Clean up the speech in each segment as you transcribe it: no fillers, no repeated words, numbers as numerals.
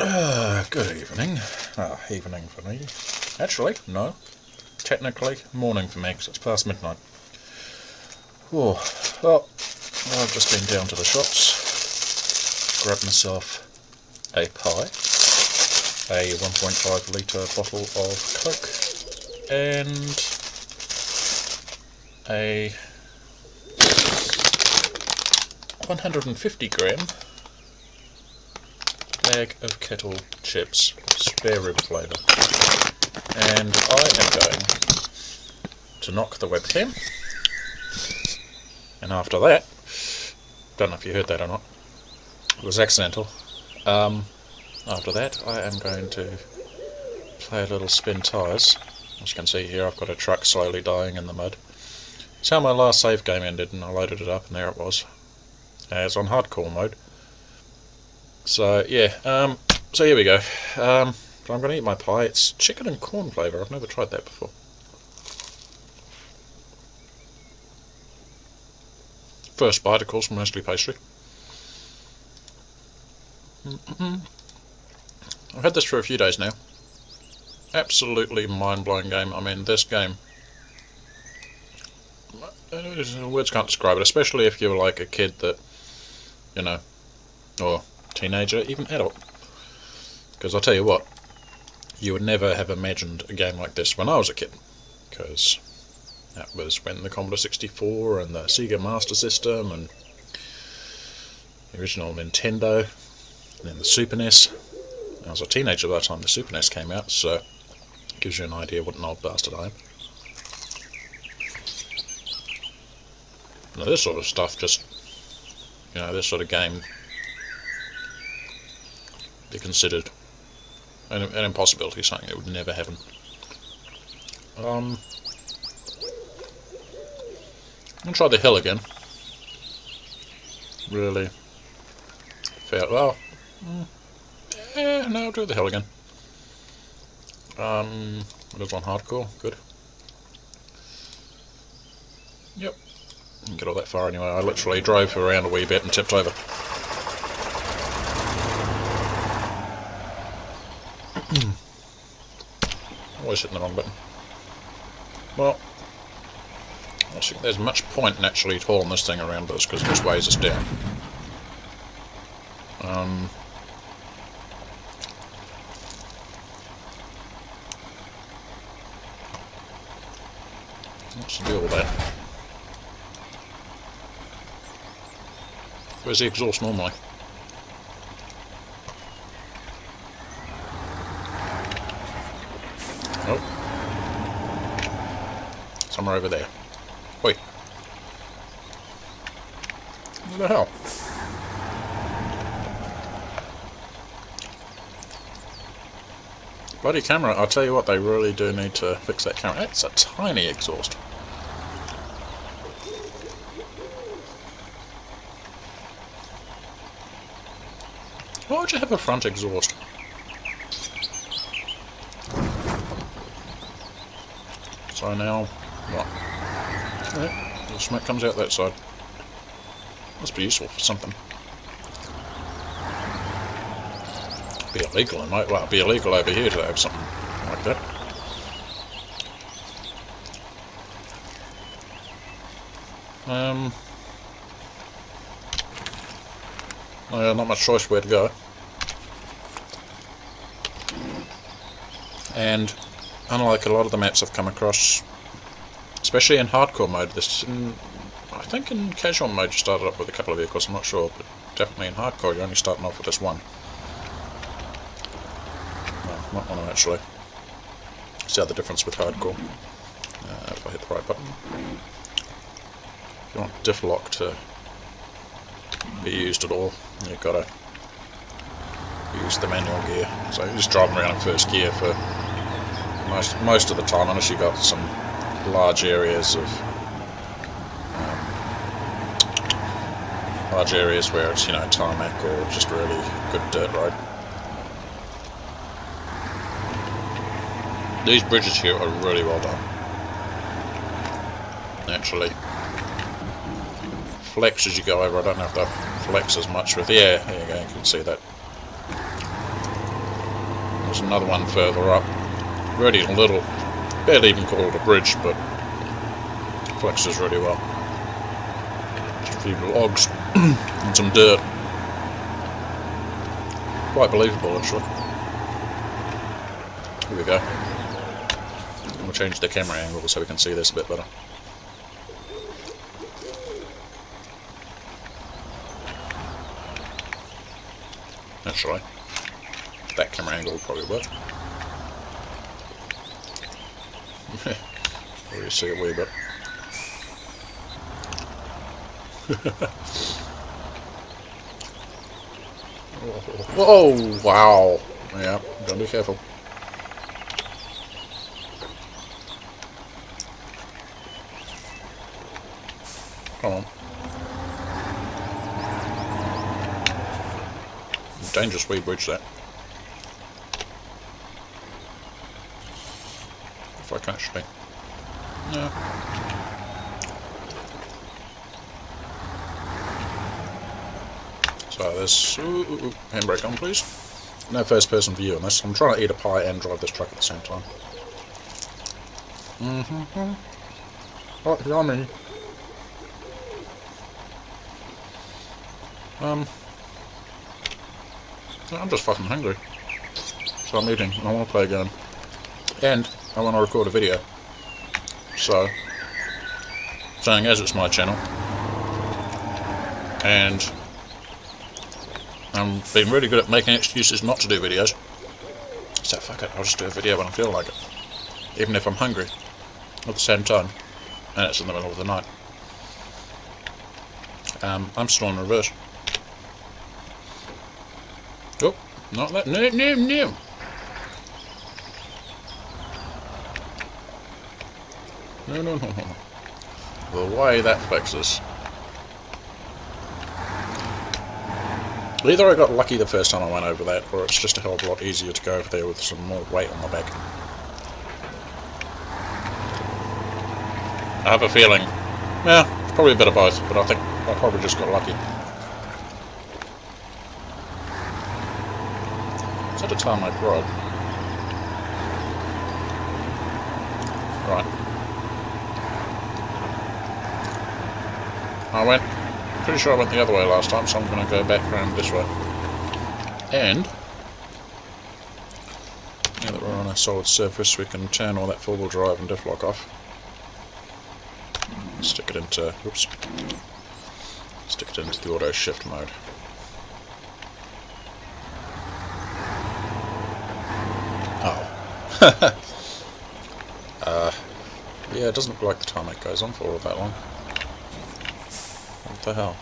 Good evening. Evening for me. Actually, no. Technically, morning for me, because it's past midnight. Oh, well, I've just been down to the shops, grabbed myself a pie, a 1.5 litre bottle of Coke, and a 150 gram bag of kettle chips, spare rib flavour. And I am going to knock the webcam, and after that, don't know if you heard that or not, it was accidental. After that I am going to play a little Spintires. As you can see here, I've got a truck slowly dying in the mud. It's how my last save game ended, and I loaded it up and there it was. It's on hardcore mode. So yeah, so here we go. I'm going to eat my pie. It's chicken and corn flavour. I've never tried that before. First bite, of course, mostly pastry. I've had this for a few days now. Absolutely mind-blowing game. I mean, this game, words can't describe it, especially if you're like a kid that, you know, or teenager, even adult. Because I'll tell you what, you would never have imagined a game like this when I was a kid. Because that was when the Commodore 64 and the Sega Master System and the original Nintendo and then the Super NES. I was a teenager by the time the Super NES came out, so it gives you an idea what an old bastard I am. Now this sort of stuff just, you know, this sort of game be considered an impossibility, something that would never happen. I'm gonna try the hill again. Really fair. Well, yeah, no, I'll do the hill again. It is on hardcore. Good. Yep. Didn't get all that far anyway. I literally drove around a wee bit and tipped over. Always hitting the wrong button. Well, I don't think there's much point in actually hauling this thing around us because it just weighs us down. What's the deal with that? Where's the exhaust normally? Oh. Somewhere over there. Wait. What the hell? Bloody camera, I'll tell you what, they really do need to fix that camera. That's a tiny exhaust. Why would you have a front exhaust? So now, what? Yeah, the smoke comes out that side. Must be useful for something. Be illegal, well, it'd be illegal over here to have something like that. Not much choice where to go. And unlike a lot of the maps I've come across, especially in hardcore mode, I think in casual mode you started up with a couple of vehicles, I'm not sure, but definitely in hardcore you're only starting off with this one. No, not one actually. See the other difference with hardcore. If I hit the right button. If you want diff lock to be used at all, you've got to use the manual gear. So you're just driving around in first gear for most of the time, unless you've got some large areas of where it's, you know, tarmac or just really good dirt road. These bridges here are really well done. Actually, flex as you go over. I don't know if they'll flex as much with, yeah, there you go, you can see that. There's another one further up. Really little, barely even call it a bridge, but flexes really well. Just a few logs and some dirt. Quite believable, actually. Here we go. We'll change the camera angle so we can see this a bit better. Actually, that camera angle will probably work. Or you see it a wee bit. Whoa! Wow! Yeah, gotta be careful. Come on. Dangerous wee bridge that. If I can actually. No. So there's. Handbrake on, please. No first person view on this. I'm trying to eat a pie and drive this truck at the same time. Oh, yummy. I'm just fucking hungry. So I'm eating, and I want to play a game. And I want to record a video. So, saying as it's my channel, and I'm being really good at making excuses not to do videos. So fuck it, I'll just do a video when I feel like it. Even if I'm hungry. At the same time. And it's in the middle of the night. I'm still in reverse. Oh, not that. No, no, no. No, no, no, no. The way that fixes. Either I got lucky the first time I went over that, or it's just a hell of a lot easier to go over there with some more weight on my back. I have a feeling, yeah, it's probably a bit of both, but I think I probably just got lucky. Is that a tarmac road? Right. Pretty sure I went the other way last time, so I'm going to go back around this way. And, now that we're on a solid surface, we can turn all that four-wheel drive and diff lock off. Stick it into, oops, stick it into the auto shift mode. Oh. Yeah, it doesn't look like the tarmac goes on for all that long. What the hell?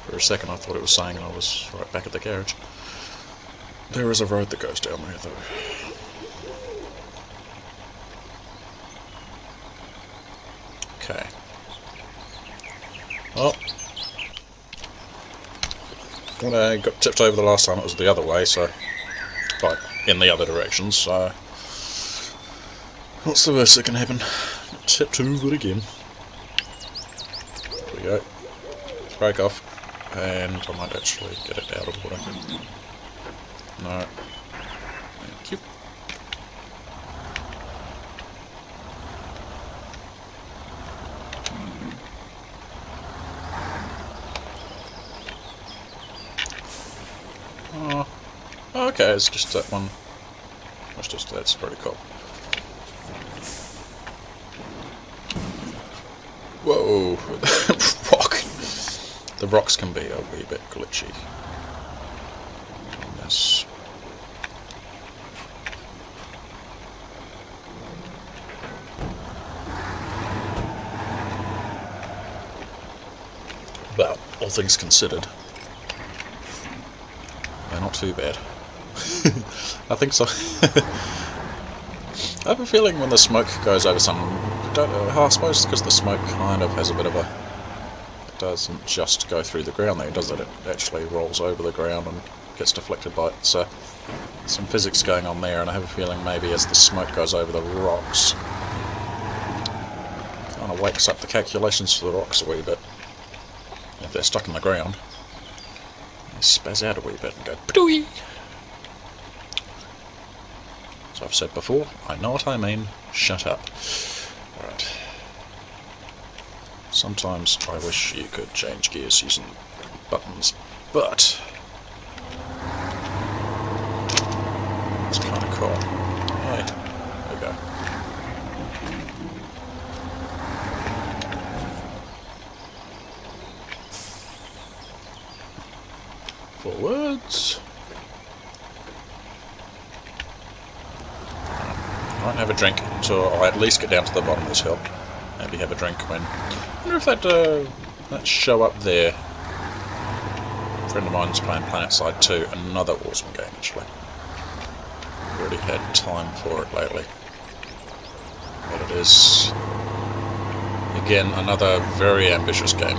For a second I thought it was saying I was right back at the garage. There is a road that goes down there though. Okay. Well, when I got tipped over the last time it was the other way, so like in the other direction, so what's the worst that can happen? Tipped over again. There we go. Brake off, and I might actually get it out of the water. No. Thank you. Oh, okay, it's just that one. That's pretty cool. Whoa, rock. The rocks can be a wee bit glitchy. Yes. But all things considered, yeah, not too bad. I think so. I have a feeling when the smoke goes over some, I suppose because the smoke kind of has a bit of a, it doesn't just go through the ground there, does it? It actually rolls over the ground and gets deflected by it. So some physics going on there, and I have a feeling maybe as the smoke goes over the rocks, kind of wakes up the calculations for the rocks a wee bit. if they're stuck in the ground, they spaz out a wee bit and go pdooey. As I've said before, I know what I mean, shut up. Right. Sometimes I wish you could change gears using buttons, but it's kind of cool. Hey, there we go. Forwards. I won't have a drink until I at least get down to the bottom of this hill. Maybe have a drink when... I wonder if that show up there... A friend of mine's playing PlanetSide 2, another awesome game actually. Already had time for it lately. But it is... again, another very ambitious game.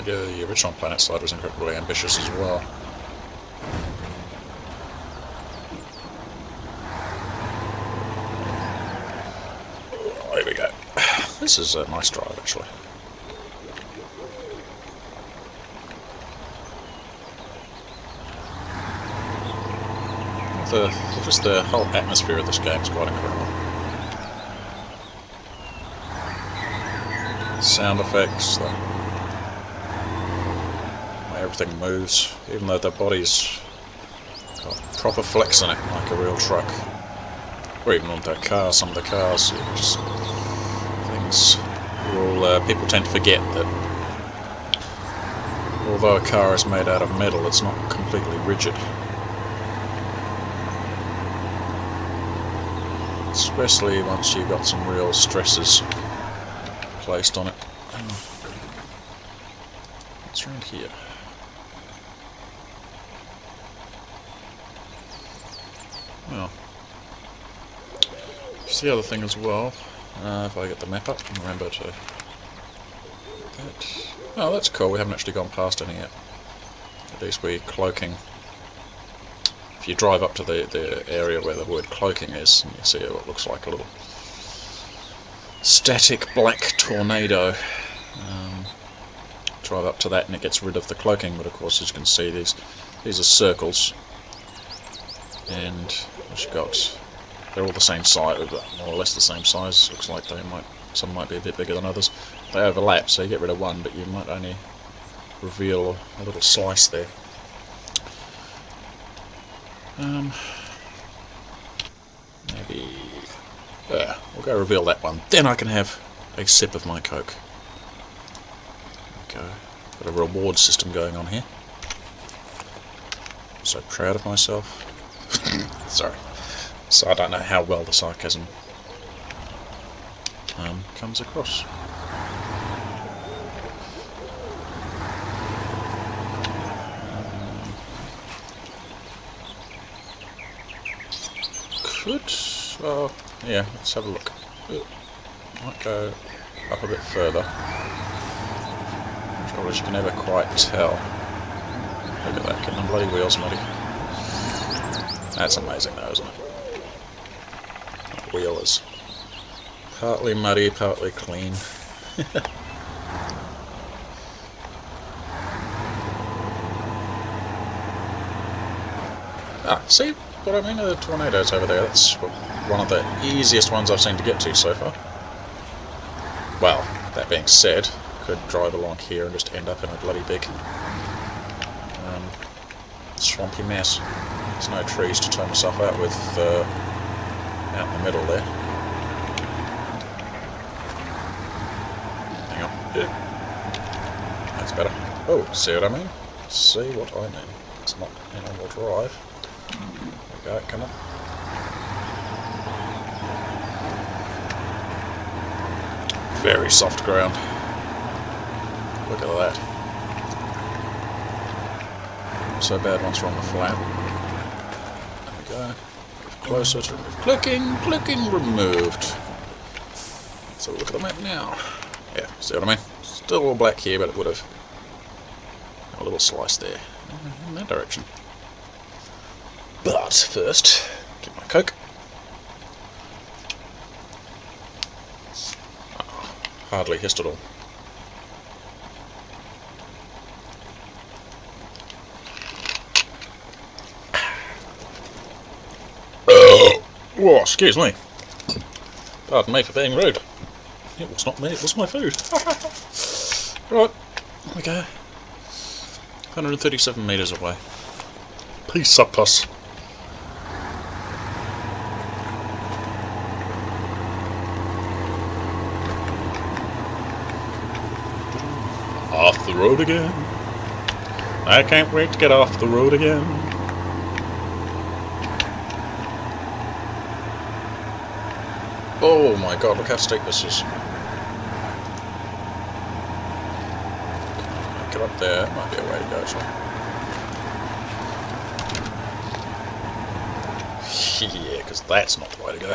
The original PlanetSide was incredibly ambitious as well. Oh, here we go. This is a nice drive actually. Just the whole atmosphere of this game is quite incredible. Sound effects, everything moves, even though the body's got proper flex in it, like a real truck. Or even on the cars, some of the cars, just things. People tend to forget that although a car is made out of metal, it's not completely rigid. Especially once you've got some real stresses placed on it. What's around here? Well, just the other thing as well, if I get the map up and remember to... Oh, that's cool, we haven't actually gone past any yet. At least we're cloaking. If you drive up to the area where the word cloaking is, and you see what looks like a little static black tornado. Drive up to that and it gets rid of the cloaking, but of course as you can see these are circles. And they're all the same size, more or less the same size. Looks like some might be a bit bigger than others. They overlap, so you get rid of one, but you might only reveal a little slice there. Maybe we'll go reveal that one. Then I can have a sip of my Coke. There we go. Got a reward system going on here. I'm so proud of myself. Sorry. So I don't know how well the sarcasm comes across. Yeah, let's have a look. Might go up a bit further. Trouble is you can never quite tell. Look at that, getting the bloody wheels muddy. That's amazing though, isn't it? That wheel is partly muddy, partly clean. See what I mean? The tornadoes over there. That's one of the easiest ones I've seen to get to so far. Well, that being said, could drive along here and just end up in a bloody big swampy mess. There's no trees to turn myself out with out in the middle there. Hang on. Yeah. That's better. Oh, see what I mean? See what I mean. It's not a normal drive. There we go, come on. Very soft ground. Look at that. So bad once we're on the flat. There we go. Closer to clicking removed. So look at the map now. Yeah, see what I mean? Still all black here, but it would have a little slice there in that direction. But first, get my Coke. hardly hissed at all. Oh, excuse me. Pardon me for being rude. It was not me, it was my food. Right, here we go. 137 metres away. Peace up us. Off the road again. I can't wait to get off the road again. Oh my god, look how steep this is. Get up there, might be a way to go actually. Yeah, because that's not the way to go.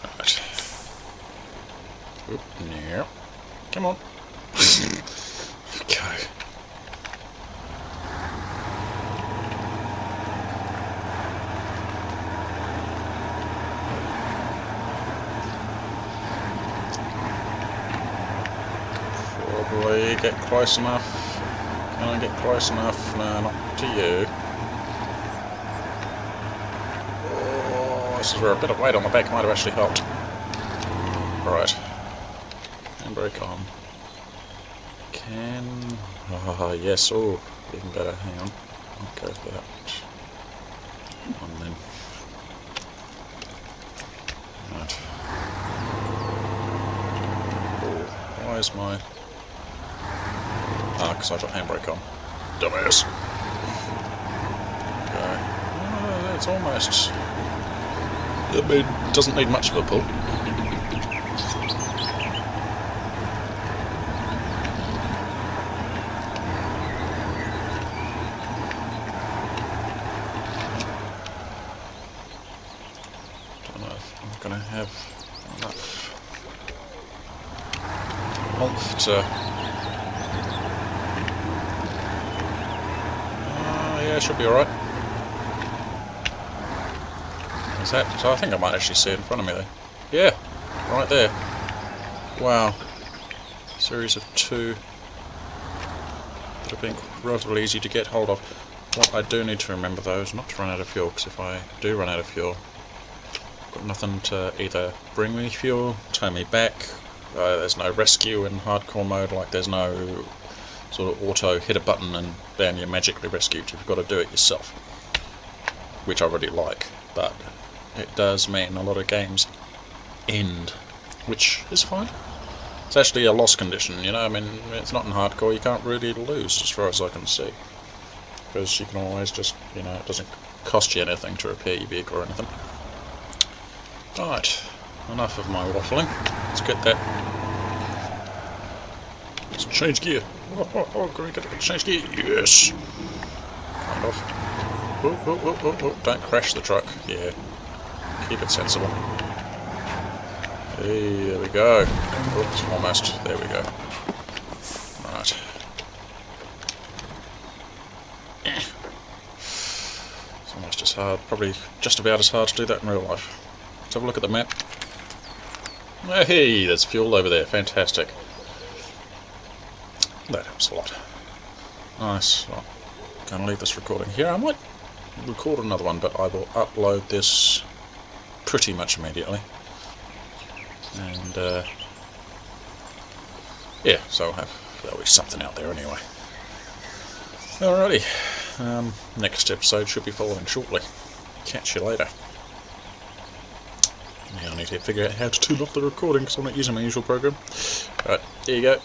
Right. Oop, no. Come on. Go. Probably get close enough. Can I get close enough? No, not to you. Oh, this is where a bit of weight on my back might have actually helped. Right. Handbrake on. Can... Ah, yes, oh, even better. Hang on. I'll go for that one then. Right. Oh, why is my... Ah, because I've got handbrake on. Dumbass. Okay. Oh, it's almost... It doesn't need much of a pull. Don't know if I'm going to have enough oomph to... Yeah, should be alright. Is that... So I think I might actually see it in front of me there. Yeah, right there. Wow. Series of two that have been relatively easy to get hold of. What I do need to remember though is not to run out of fuel, because if I do run out of fuel, I've got nothing to either bring me fuel, tow me back. There's no rescue in hardcore mode, like there's no sort of auto hit a button and bam, you're magically rescued. You've got to do it yourself, which I really like, but it does mean a lot of games end, which is fine. It's actually a loss condition, you know. I mean, it's not in hardcore, you can't really lose as far as I can see, because you can always just, you know, it doesn't cost you anything to repair your vehicle or anything. Right, enough of my waffling. Let's get that. Let's change gear. Oh, can we get a change gear? Yes! Kind of. Oh, don't crash the truck. Yeah. Keep it sensible. Hey, there we go. Oops, almost. There we go. Right. It's almost as hard, probably just about as hard to do that in real life. Let's have a look at the map. Hey, there's fuel over there. Fantastic. That helps a lot. Nice. Well, I'm going to leave this recording here. I might record another one, but I will upload this pretty much immediately. And, yeah, so there'll be something out there anyway. Alrighty. Next episode should be following shortly. Catch you later. Now I need to figure out how to turn off the recording because I'm not using my usual program. Right, here you go.